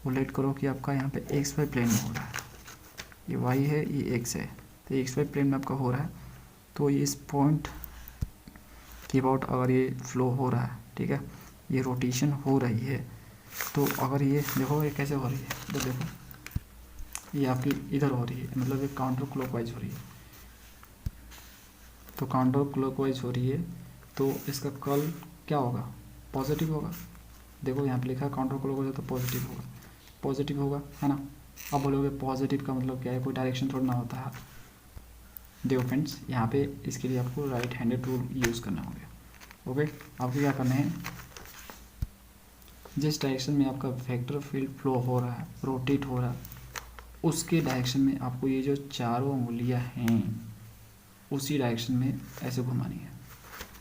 वो लेट करो कि आपका यहाँ पे एक्स वाई प्लेन में हो रहा है, ये वाई है ये एक्स है, तो एक्स वाई प्लेन में आपका हो रहा है। तो ये इस पॉइंट के अबाउट अगर ये फ्लो हो रहा है, ठीक है, ये रोटेशन हो रही है, तो अगर ये देखो ये कैसे हो रही है, तो देखो ये आपकी इधर हो रही है, मतलब ये काउंटर क्लॉकवाइज हो रही है, तो काउंटर क्लॉकवाइज हो रही है तो इसका कर्ल क्या होगा, पॉजिटिव होगा। देखो यहाँ पे लिखा है काउंटर क्लॉकवाइज तो पॉजिटिव होगा, पॉजिटिव होगा, है ना। अब बोलोगे पॉजिटिव का मतलब क्या है, कोई डायरेक्शन थोड़ा ना होता है। देखो फ्रेंड्स यहाँ पे इसके लिए आपको राइट हैंडेड रूल यूज़ करना होगा, ओके। आपको क्या करना है, जिस डायरेक्शन में आपका वेक्टर फील्ड फ्लो हो रहा है, रोटेट हो रहा है, उसके डायरेक्शन में आपको ये जो चारों उंगलियां हैं उसी डायरेक्शन में ऐसे घुमानी है।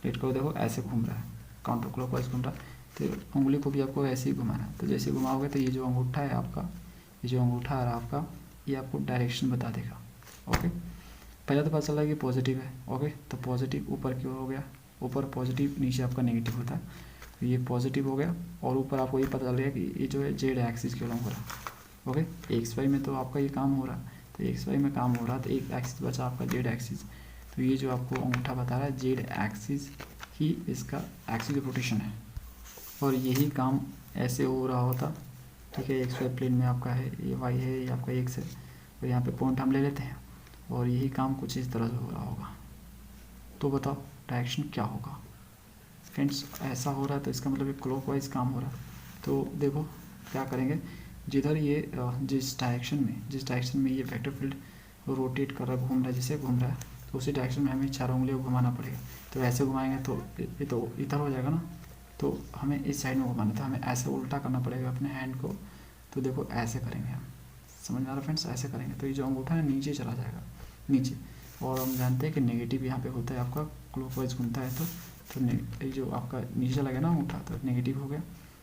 लेट करो, देखो ऐसे घूम रहा है, काउंटर क्लॉकवाइज घूम रहा है, तो उंगली को भी आपको ऐसे ही घुमाना है। तो जैसे घुमाओगे तो ये जो अंगूठा है आपका, ये जो अंगूठा आ रहा है आपका, ये आपको डायरेक्शन बता देगा, ओके। पहले तो पता चला कि पॉजिटिव है, ओके, तो पॉजिटिव ऊपर की ओर हो गया, ऊपर पॉजिटिव, नीचे आपका नेगेटिव होता है, तो ये पॉजिटिव हो गया, और ऊपर आपको ये पता चल गया कि ये जो है जेड एक्सिस के अलॉन्ग हो रहा है, ओके। एक्स वाई में तो आपका ये काम हो रहा है, तो एक्स वाई में काम हो रहा है, तो एक एक्सिस बचा आपका जेड एक्सिस। तो ये जो आपको अंगूठा बता रहा है जेड एक्सिस ही इसका एक्सिस ऑफ रोटेशन है, और यही काम ऐसे हो रहा होता, ठीक है। एक्स वाई प्लेन में आपका है, ये वाई है, ये आपका एक्स है, और यहाँ पे पॉइंट हम ले लेते हैं, और यही काम कुछ इस तरह से हो रहा होगा। तो बताओ डायरेक्शन क्या होगा फ्रेंड्स, ऐसा हो रहा है तो इसका मतलब ये क्लॉकवाइज काम हो रहा है। तो देखो क्या करेंगे, जिधर ये जिस डायरेक्शन में ये वेक्टर फील्ड रोटेट कर रहा है, घूम रहा है, जिसे घूम रहा है, तो उसी डायरेक्शन में हमें चारों उंगलियों को घुमाना पड़ेगा। तो ऐसे घुमाएंगे तो ये तो इधर हो जाएगा ना, तो हमें इस साइड में घुमाना था, हमें ऐसे उल्टा करना पड़ेगा अपने हैंड को। तो देखो ऐसे करेंगे हम, समझ में आ रहा फ्रेंड्स, ऐसे करेंगे तो ये जो अंगूठा है नीचे चला जाएगा, नीचे। और हम जानते हैं कि नेगेटिव यहाँ पे होता है आपका, क्लॉकवाइज घूमता है तो ये जो आपका नीचे चला गया ना अंगूठा, तो नेगेटिव हो गया।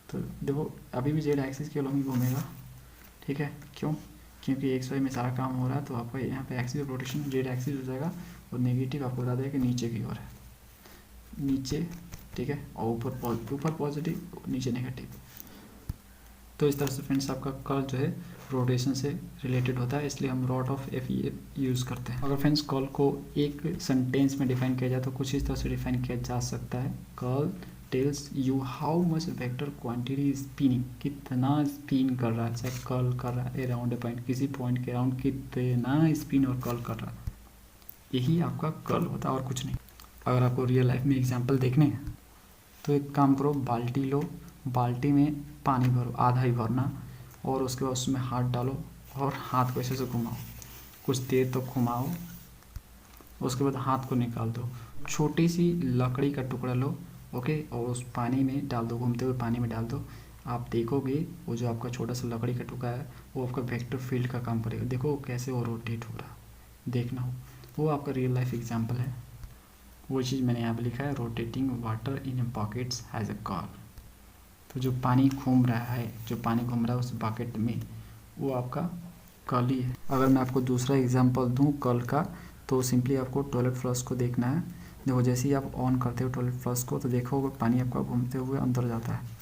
तो तो देखो अभी भी जेड एक्सिस के अलॉन्ग ही घूमेगा, ठीक है। क्यों? क्योंकि एक्स वाई में सारा काम हो रहा है, तो आपका यहाँ पे axis of rotation Z axis हो जाएगा और नेगेटिव आपको बता देगा कि नीचे की ओर है, नीचे, ठीक है। और ऊपर पॉजिटिव, नीचे नेगेटिव। तो इस तरह से फ्रेंड्स आपका कर्ल जो है रोटेशन से रिलेटेड होता है, इसलिए हम रॉट ऑफ एफ यूज़ करते हैं। अगर फ्रेंड्स कर्ल को एक सेंटेंस में डिफाइन किया जाए तो कुछ इस तरह से डिफाइन किया जा सकता है। Curl tells you how much vector quantity spinning, कितना स्पिन कर रहा है, चाहे कर्ल कर रहा है अराउंड ए पॉइंट, किसी पॉइंट के अराउंड कितना स्पिन और कर्ल कर रहा है, यही आपका कर्ल होता है और कुछ नहीं। अगर आपको रियल लाइफ में एग्जांपल देखने हैं तो एक काम करो, बाल्टी लो, बाल्टी में पानी भरो, आधा ही भरना, और उसके बाद उसमें हाथ डालो और हाथ को ऐसे से घुमाओ, कुछ देर तक घुमाओ, उसके बाद हाथ को निकाल दो। छोटी सी लकड़ी का टुकड़ा लो, ओके, और उस पानी में डाल दो, घूमते हुए पानी में डाल दो। आप देखोगे वो जो आपका छोटा सा लकड़ी का टुकड़ा है वो आपका वेक्टर फील्ड का काम करेगा। देखो कैसे वो रोटेट हो रहा, देखना हो, वो आपका रियल लाइफ एग्जाम्पल है। वो चीज़ मैंने यहाँ पे लिखा है, rotating water in buckets has a curl. तो जो पानी घूम रहा है, जो पानी घूम रहा है उस बकेट में, वो आपका कर्ल ही है। अगर मैं आपको दूसरा एग्जांपल दूँ कर्ल का, तो सिंपली आपको टॉयलेट फ्लश को देखना है। देखो जैसे ही आप ऑन करते हो टॉयलेट फ्लश को तो देखो पानी आपका घूमते हुए अंदर जाता है,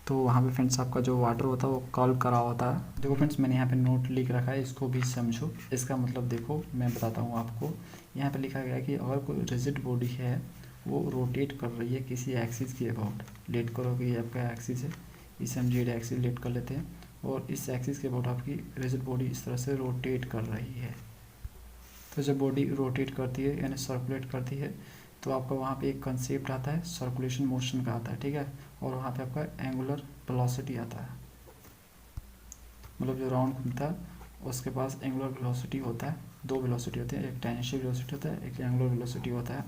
तो वहाँ पे फ्रेंड्स आपका जो वाटर होता है वो कर्ल करा होता है। देखो फ्रेंड्स मैंने यहाँ पे नोट लिख रखा है, इसको भी समझो। इसका मतलब देखो मैं बताता हूँ आपको, यहाँ पे लिखा गया है कि अगर कोई रिजिड बॉडी है वो रोटेट कर रही है किसी एक्सिस के अबाउट, लेट करो कि ये आपका एक्सिस है, इसे हम जेड एक्सिस लेट कर लेते हैं, और इस एक्सिस के अबाउट आपकी रिजिड बॉडी इस तरह से रोटेट कर रही है। तो जब बॉडी रोटेट करती है यानी सर्कुलेट करती है तो आपका वहाँ पे एक कंसेप्ट आता है सर्कुलेशन मोशन का आता है, ठीक है। और वहाँ पे आपका एंगुलर वेलोसिटी आता है, मतलब जो राउंड घूमता है उसके पास एंगुलर वेलोसिटी होता है। दो वेलोसिटी होती है, एक टेंजेंशियल वेलोसिटी होता है, एक एंगुलर वेलोसिटी होता है।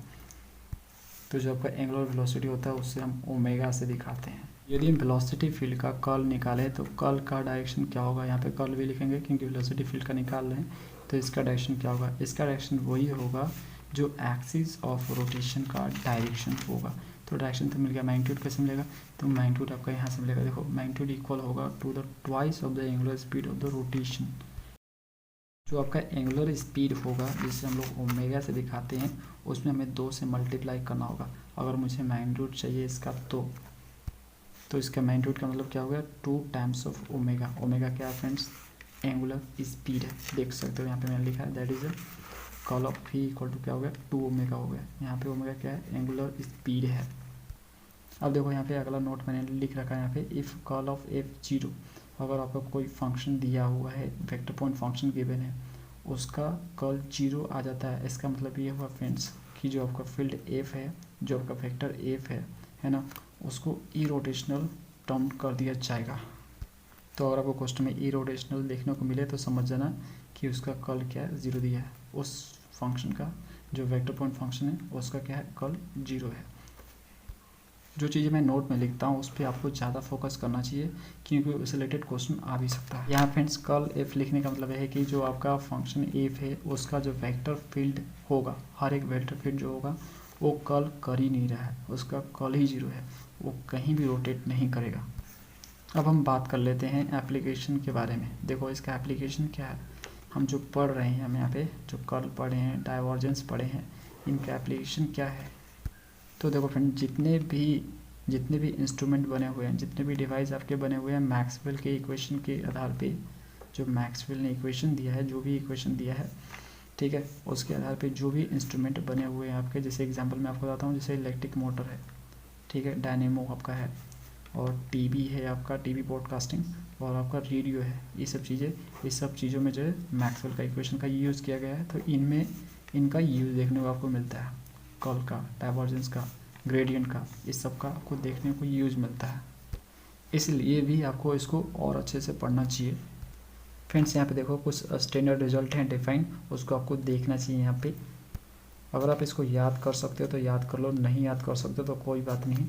तो जो आपका एंगुलर वेलोसिटी होता है उससे हम ओमेगा से दिखाते हैं। यदि हम वेलोसिटी फील्ड का कर्ल निकालें तो कर्ल का डायरेक्शन क्या होगा, यहाँ पे कर्ल भी लिखेंगे क्योंकि वेलोसिटी फील्ड का निकाल रहे हैं, तो इसका डायरेक्शन क्या होगा, इसका डायरेक्शन वही होगा जो एक्सिस ऑफ रोटेशन का डायरेक्शन होगा। तो डायरेक्शन तो मिल गया, मैग्नीट्यूड कैसे मिलेगा, तो मैग्नीट्यूड आपका यहाँ से मिलेगा। देखो मैग्नीट्यूड इक्वल होगा to the twice of the angular speed of the rotation. जो आपका एंगुलर स्पीड होगा जिसे हम लोग ओमेगा से दिखाते हैं, उसमें हमें 2 से मल्टीप्लाई करना होगा। अगर मुझे मैग्नीट्यूड चाहिए इसका तो इसका मैग्नीट्यूड का मतलब क्या हो गया, 2 टाइम्स ऑफ ओमेगा। ओमेगा क्या है फ्रेंड्स, एंगुलर स्पीड है, देख सकते हो यहाँ पे मैंने लिखा है, that is curl of phi equal to क्या हो गया, 2 ओमेगा हो गया। यहाँ पे ओमेगा क्या है, एंगुलर स्पीड है। अब देखो यहाँ पे अगला नोट मैंने लिख रखा है यहाँ पे, इफ़ कर्ल ऑफ एफ 0, अगर आपको कोई फंक्शन दिया हुआ है, वेक्टर पॉइंट फंक्शन गिवन है, उसका कर्ल 0 आ जाता है, इसका मतलब ये हुआ फ्रेंड्स कि जो आपका फील्ड एफ है, जो आपका वेक्टर एफ है ना, उसको ई रोटेशनल टर्म कर दिया जाएगा। तो अगर आपको क्वेश्चन में ई रोटेशनल देखने को मिले तो समझ जाना कि उसका कर्ल क्या है, 0 दिया है। उस फंक्शन का जो वेक्टर पॉइंट फंक्शन है उसका क्या है, कर्ल 0 है। जो चीज़ें मैं नोट में लिखता हूँ उस पर आपको ज़्यादा फोकस करना चाहिए क्योंकि उससे रिलेटेड क्वेश्चन आ भी सकता है। यहाँ फ्रेंड्स कर्ल एफ लिखने का मतलब है कि जो आपका फंक्शन एफ है उसका जो वेक्टर फील्ड होगा, हर एक वेक्टर फील्ड जो होगा वो कर्ल कर ही नहीं रहा है, उसका कर्ल ही 0 है, वो कहीं भी रोटेट नहीं करेगा। अब हम बात कर लेते हैं एप्लीकेशन के बारे में। देखो इसका एप्लीकेशन क्या है, हम जो पढ़ रहे हैं, हम यहाँ पे जो कर्ल पढ़े हैं, डाइवर्जेंस पढ़े हैं, इनका एप्लीकेशन क्या है। तो देखो फ्रेंड जितने भी इंस्ट्रूमेंट बने हुए हैं, जितने भी डिवाइस आपके बने हुए हैं मैक्सवेल के इक्वेशन के आधार पे, जो मैक्सवेल ने इक्वेशन दिया है, जो भी इक्वेशन दिया है, ठीक है, उसके आधार पे जो भी इंस्ट्रूमेंट बने हुए हैं आपके, जैसे एग्जांपल मैं आपको बताता हूँ, जैसे इलेक्ट्रिक मोटर है, ठीक है, डायनेमो आपका है, और टीवी है आपका, टीवी ब्रॉडकास्टिंग, और आपका रेडियो है, ये सब चीज़ें, इस सब चीज़ों में जो है मैक्सवेल का इक्वेशन का यूज़ किया गया है। तो इनमें इनका यूज़ देखने को आपको मिलता है, कर्ल का, डाइवर्जेंस का, ग्रेडियंट का, इस सब का आपको देखने को यूज़ मिलता है। इसलिए भी आपको इसको और अच्छे से पढ़ना चाहिए। फ्रेंड्स यहाँ पे देखो कुछ स्टैंडर्ड रिजल्ट हैं डिफाइन, उसको आपको देखना चाहिए यहाँ पे। अगर आप इसको याद कर सकते हो तो याद कर लो, नहीं याद कर सकते तो कोई बात नहीं।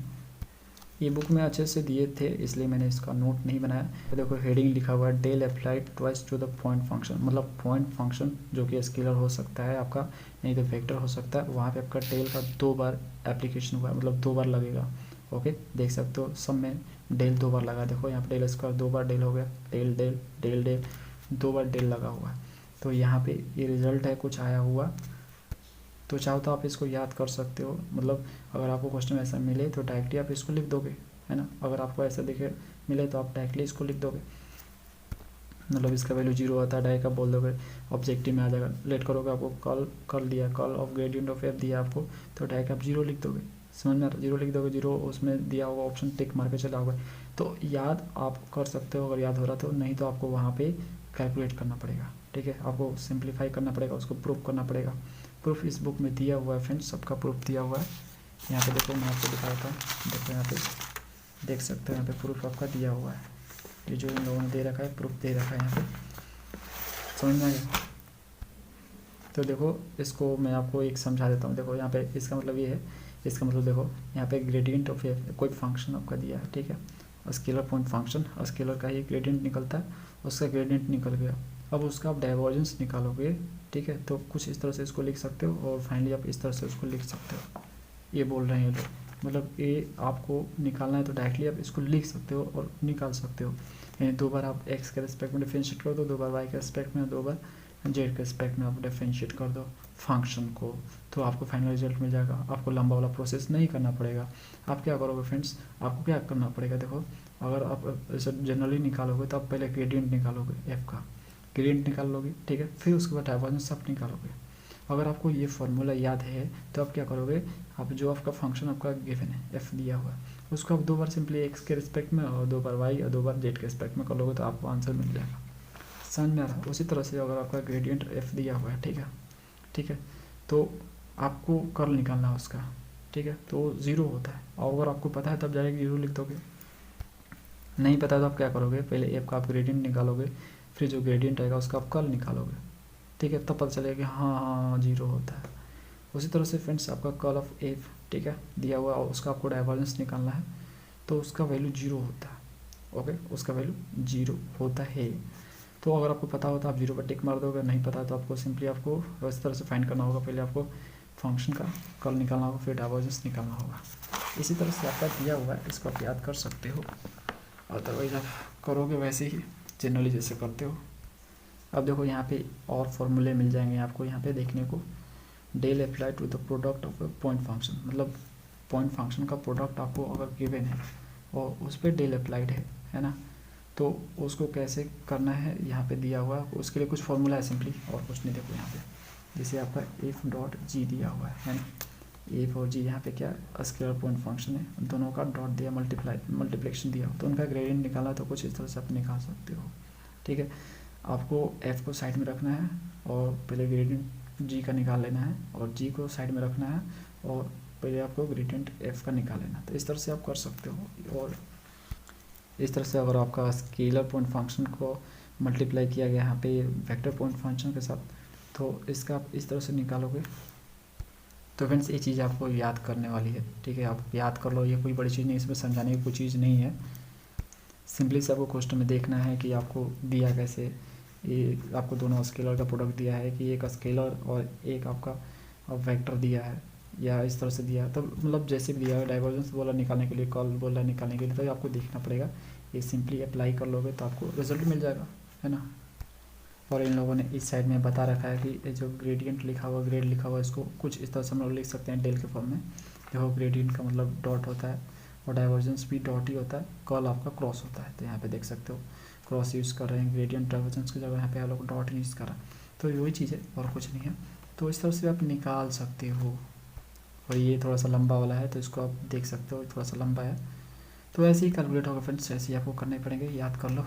ये बुक में अच्छे से दिए थे इसलिए मैंने इसका नोट नहीं बनाया। तो देखो हेडिंग लिखा हुआ है, del applied twice to the point function, मतलब पॉइंट फंक्शन जो कि स्केलर हो सकता है आपका, नहीं तो वेक्टर हो सकता है, वहाँ पे आपका डेल का 2 बार एप्लीकेशन हुआ है, मतलब 2 बार लगेगा। ओके, देख सकते हो सब में डेल 2 बार लगा, देखो यहाँ पे डेल स्क्वायर 2 बार डेल हो गया, डेल डेल डेल डेल 2 बार डेल लगा हुआ है। तो यहाँ पे ये रिजल्ट है कुछ आया हुआ। तो चाहो तो आप इसको याद कर सकते हो, मतलब अगर आपको क्वेश्चन ऐसा मिले तो डायरेक्टली आप इसको लिख दोगे, है ना। अगर आपको ऐसा दिखे मिले तो आप डायरेक्टली इसको लिख दोगे, मतलब इसका वैल्यू 0 आता है, डायरेक्ट आप बोल दोगे, ऑब्जेक्टिव में आ जाएगा। लेट करोगे, आपको कॉल कर दिया, call of gradient of F दिया आपको, तो डायरेक्ट आप 0 लिख दोगे, समझ में आ रहा, 0 लिख दोगे, 0 उसमें दिया होगा ऑप्शन, टिक मार के चला होगा। तो याद आप कर सकते हो अगर याद हो रहा तो, नहीं तो आपको वहाँ पे कैलकुलेट करना पड़ेगा, ठीक है। आपको सिंप्लीफाई करना पड़ेगा, उसको प्रूफ करना पड़ेगा। प्रूफ इस बुक में दिया हुआ है फ्रेंड्स, सबका प्रूफ दिया हुआ है। यहाँ पे देखो, मैं आपको दिखा देता हूँ, देखो यहाँ पे देख सकते हो, यहाँ पे प्रूफ आपका दिया हुआ है, ये जो इन लोगों ने दे रखा है, प्रूफ दे रखा है यहाँ पे, समझ में आ गया। तो देखो इसको मैं आपको एक समझा देता हूँ। देखो यहाँ पे इसका मतलब ये है, इसका मतलब देखो यहाँ पे ग्रेडियंट ऑफ एफ, कोई फंक्शन आपका दिया है, ठीक है, स्केलर पॉइंट फंक्शन, स्केलर का ही ग्रेडियंट निकलता है, उसका ग्रेडियंट निकल गया, अब उसका आप डाइवर्जेंस निकालोगे, ठीक है। तो कुछ इस तरह से इसको लिख सकते हो, और फाइनली आप इस तरह से उसको लिख सकते हो, ये बोल रहे हैं ये लोग, मतलब ये आपको निकालना है तो डायरेक्टली आप इसको लिख सकते हो और निकाल सकते हो। यानी 2 बार आप एक्स के रिस्पेक्ट में डिफरेंशिएट कर दो, 2 बार वाई के रिस्पेक्ट में, 2 बार जेड के रिस्पेक्ट में आप डिफरेंशिएट कर दो फंक्शन को, तो आपको फाइनल रिजल्ट मिल जाएगा। आपको लंबा वाला प्रोसेस नहीं करना पड़ेगा। आप क्या करोगे फ्रेंड्स, आपको क्या करना पड़ेगा, देखो अगर आप इसे जनरली निकालोगे तो आप पहले ग्रेडियंट निकालोगे, एफ का ग्रेडियंट निकाल लोगे, ठीक है, फिर उसके बाद डाइवर्जेंस सब निकालोगे। अगर आपको ये फार्मूला याद है तो आप क्या करोगे, आप जो आपका फंक्शन आपका गिवन है, एफ दिया हुआ है, उसको आप 2 बार सिंपली एक्स के रिस्पेक्ट में और 2 बार वाई और 2 बार जेड के रिस्पेक्ट में कर लोगे तो आपको आंसर मिल जाएगा, समझ में आ रहा है। उसी तरह से अगर आपका ग्रेडियंट एफ दिया हुआ है, ठीक है, ठीक है, तो आपको कर्ल निकालना है उसका, ठीक है, तो 0 होता है, और अगर आपको पता है तब जाएगा 0 लिख दोगे, नहीं पता तो आप क्या करोगे, पहले एफ का आप ग्रेडियंट निकालोगे, फिर जो ग्रेडियंट आएगा उसका आप कर्ल निकालोगे, ठीक है, तब पता चलेगा कि हाँ 0 होता है। उसी तरह से फ्रेंड्स आपका कर्ल ऑफ एफ, ठीक है, दिया हुआ और उसका आपको डाइवर्जेंस निकालना है, तो उसका वैल्यू 0 होता है, ओके, उसका वैल्यू 0 होता है। तो अगर आपको पता हो तो आप 0 पर टिक मार दोगे, नहीं पता तो आपको सिंपली आपको इस तरह से फाइंड करना होगा, पहले आपको फंक्शन का कर्ल निकालना होगा, फिर डाइवर्जेंस निकालना होगा। इसी तरह से आपका दिया हुआ है, इसको आप याद कर सकते हो, अदरवाइज आप करोगे वैसे ही जनरली जैसे करते हो। अब देखो यहाँ पे और फॉर्मूले मिल जाएंगे आपको यहाँ पे देखने को, del apply to the product of a point function, मतलब पॉइंट फंक्शन का प्रोडक्ट आपको अगर गिवन है और उस पर डेल अप्लाइड है ना, तो उसको कैसे करना है यहाँ पे दिया हुआ है, उसके लिए कुछ फॉर्मूला है सिंपली, और कुछ नहीं। देखो यहाँ पे जैसे आपका एफ डॉट जी दिया हुआ है ना, एफ और जी यहाँ पे क्या स्केलर पॉइंट फंक्शन है, दोनों का डॉट दिया, मल्टीप्लिकेशन दिया हो, तो उनका ग्रेडियंट निकालना तो कुछ इस तरह से आप निकाल सकते हो, ठीक है। आपको एफ को साइड में रखना है और पहले ग्रेडियंट जी का निकाल लेना है, और जी को साइड में रखना है और पहले आपको ग्रेडियंट एफ का निकाल लेना है। तो इस तरह से आप कर सकते हो। और इस तरह से अगर आपका स्केलर पॉइंट फंक्शन को मल्टीप्लाई किया गया यहाँ पे वेक्टर पॉइंट फंक्शन के साथ, तो इसका आप इस तरह से निकालोगे। तो फ्रेंड्स ये चीज़ आपको याद करने वाली है, ठीक है, आप याद कर लो, ये कोई बड़ी चीज़ नहीं, इसमें समझाने की कोई चीज़ नहीं है, सिंपली से आपको क्वेश्चन में देखना है कि आपको दिया कैसे, ये आपको दोनों स्केलर का प्रोडक्ट दिया है कि एक स्केलर और एक आपका वेक्टर दिया है, या इस तरह से दिया है, तो मतलब जैसे भी दिया है, डाइवर्जेंस बोला निकालने के लिए, कर्ल बोला निकालने के लिए, तो आपको देखना पड़ेगा। ये सिंपली अप्लाई कर लोगे तो आपको रिजल्ट मिल जाएगा, है ना। और इन लोगों ने इस साइड में बता रखा है कि जो ग्रेडियंट लिखा हुआ, ग्रेड लिखा हुआ, इसको कुछ इस तरह से हम लोग लिख सकते हैं डेल के फॉर्म में। देखो ग्रेडियंट का मतलब डॉट होता है और डाइवर्जेंस भी डॉट ही होता है, कर्ल आपका क्रॉस होता है, तो यहाँ पे देख सकते हो क्रॉस यूज़ कर रहे हैं, ग्रेडियंट डाइवर्जेंस की जगह यहाँ पे हम लोग डॉट यूज़ कर रहे हैं, तो वही चीज़ है और कुछ नहीं है। तो इस तरह से आप निकाल सकते हो। और ये थोड़ा सा लंबा वाला है तो इसको आप देख सकते हो, थोड़ा सा लंबा है, तो ऐसे ही कैलकुलेट होगा फ्रेंड्स, ऐसे ही आपको करने पड़ेंगे, याद कर लो,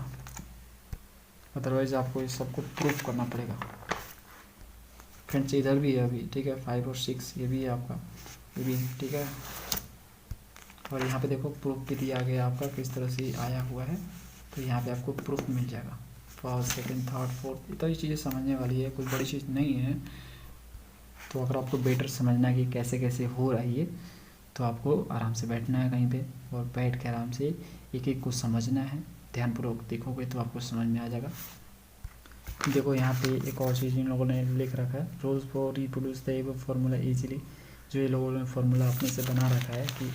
अदरवाइज आपको इस सबको प्रूफ करना पड़ेगा। फ्रेंड्स इधर भी है अभी, ठीक है, 5 और 6 ये भी है आपका, ये भी ठीक है। और यहाँ पे देखो प्रूफ भी दिया गया आपका किस तरह से आया हुआ है, तो यहाँ पे आपको प्रूफ मिल जाएगा, फर्स्ट सेकंड थर्ड फोर्थ, तो ये चीज़ें समझने वाली है, कोई बड़ी चीज़ नहीं है। तो अगर आपको बेटर समझना है कि कैसे कैसे हो रहा है ये, तो आपको आराम से बैठना है कहीं पे और बैठ के आराम से एक एक को समझना है, ध्यानपूर्वक देखोगे तो आपको समझ में आ जाएगा। देखो यहाँ पे एक और चीज़ इन लोगों ने लिख रखा है, rules for reproduce the above formula easily, जो ये लोगों ने फार्मूला अपने से बना रखा है कि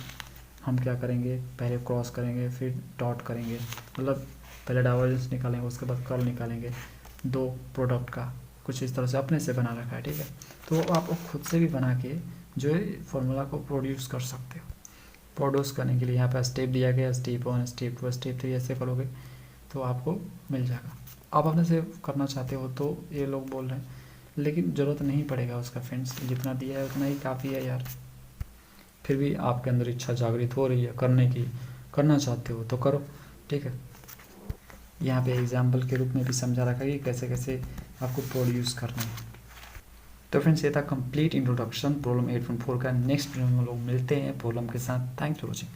हम क्या करेंगे, पहले क्रॉस करेंगे फिर डॉट करेंगे, मतलब पहले डाइवर्जेंस निकालेंगे उसके बाद कर्ल निकालेंगे दो प्रोडक्ट का। कुछ इस तरह से अपने से बना रखा है, ठीक है। तो आप खुद से भी बना के जो है फॉर्मूला को प्रोड्यूस कर सकते हो। प्रोड्यूस करने के लिए यहाँ पर स्टेप दिया गया, स्टेप 1, स्टेप 2, स्टेप 3, ऐसे करोगे तो आपको मिल जाएगा। आप अपने से करना चाहते हो तो ये लोग बोल रहे हैं, लेकिन ज़रूरत नहीं पड़ेगा उसका फ्रेंड्स, जितना दिया है उतना ही काफ़ी है यार। फिर भी आपके अंदर इच्छा जागृत हो रही है करने की, करना चाहते हो तो करो, ठीक है। यहाँ पे एग्जाम्पल के रूप में भी समझा रखा है कि कैसे कैसे आपको प्रोड्यूस करना है। तो फ्रेंड्स ये था कंप्लीट इंट्रोडक्शन प्रॉब्लम 8.4 का। नेक्स्ट वीडियो में हम लोग मिलते हैं प्रॉब्लम के साथ। Thanks for watching.